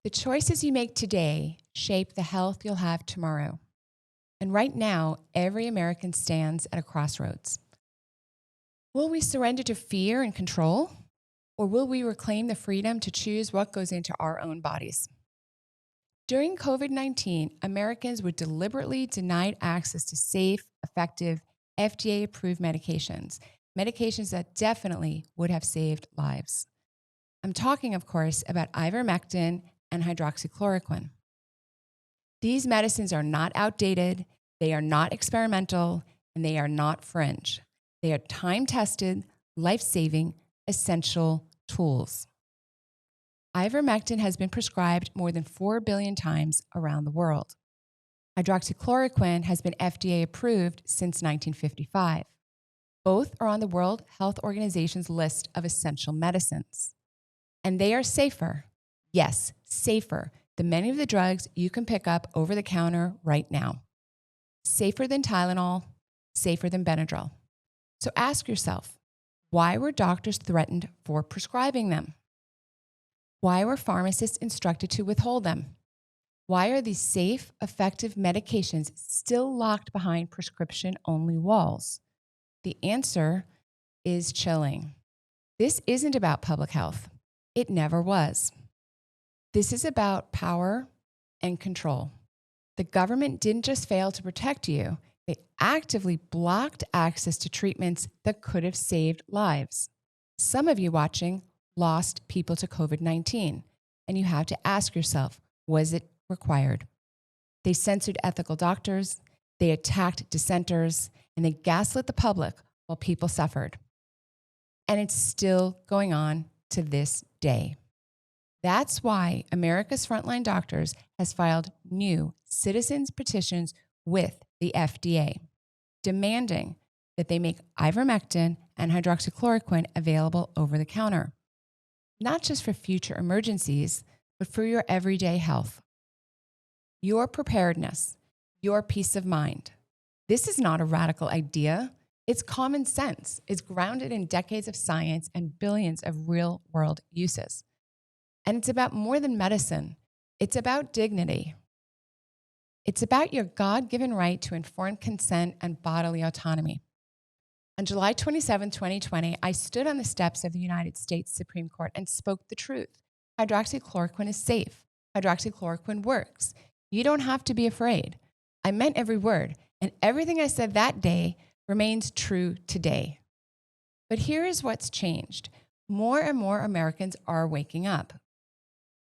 The choices you make today shape the health you'll have tomorrow. And right now, every American stands at a crossroads. Will we surrender to fear and control? Or will we reclaim the freedom to choose what goes into our own bodies? During COVID-19, Americans were deliberately denied access to safe, effective, FDA-approved medications, medications that definitely would have saved lives. I'm talking, of course, about ivermectin and hydroxychloroquine. These medicines are not outdated, they are not experimental, and they are not fringe. They are time-tested, life-saving, essential tools. Ivermectin has been prescribed more than 4 billion times around the world. Hydroxychloroquine has been FDA approved since 1955. Both are on the World Health Organization's list of essential medicines. And they are safer, yes, safer than many of the drugs you can pick up over the counter right now. Safer than Tylenol, safer than Benadryl. So ask yourself, why were doctors threatened for prescribing them? Why were pharmacists instructed to withhold them? Why are these safe, effective medications still locked behind prescription-only walls? The answer is chilling. This isn't about public health. It never was. This is about power and control. The government didn't just fail to protect you, they actively blocked access to treatments that could have saved lives. Some of you watching lost people to COVID-19, and you have to ask yourself, was it required? They censored ethical doctors, they attacked dissenters, and they gaslit the public while people suffered. And it's still going on to this day. That's why America's Frontline Doctors has filed new citizens' petitions with the FDA, demanding that they make ivermectin and hydroxychloroquine available over the counter, not just for future emergencies, but for your everyday health. Your preparedness, your peace of mind. This is not a radical idea. It's common sense. It's grounded in decades of science and billions of real-world uses. And it's about more than medicine. It's about dignity. It's about your God-given right to informed consent and bodily autonomy. On July 27, 2020, I stood on the steps of the United States Supreme Court and spoke the truth. Hydroxychloroquine is safe. Hydroxychloroquine works. You don't have to be afraid. I meant every word, and everything I said that day remains true today. But here is what's changed. More and more Americans are waking up.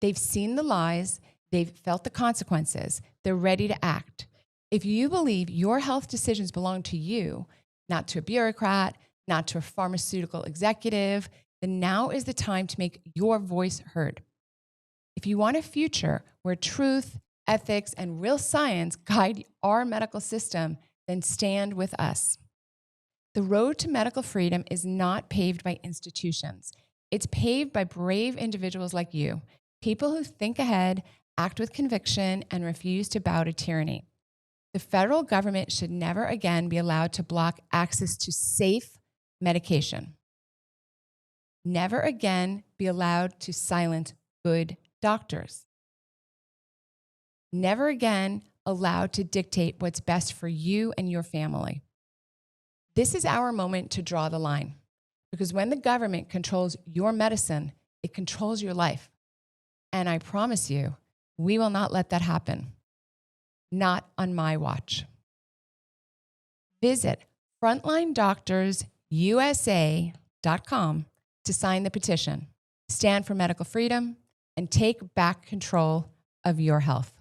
They've seen the lies, they've felt the consequences, they're ready to act. If you believe your health decisions belong to you, not to a bureaucrat, not to a pharmaceutical executive, then now is the time to make your voice heard. If you want a future where truth, ethics, and real science guide our medical system, then stand with us. The road to medical freedom is not paved by institutions. It's paved by brave individuals like you, people who think ahead, act with conviction, and refuse to bow to tyranny. The federal government should never again be allowed to block access to safe medication. Never again be allowed to silence good doctors. Never again allowed to dictate what's best for you and your family. This is our moment to draw the line, because when the government controls your medicine, it controls your life. And I promise you, we will not let that happen. Not on my watch. Visit frontlinedoctorsusa.com to sign the petition, stand for medical freedom, and take back control of your health.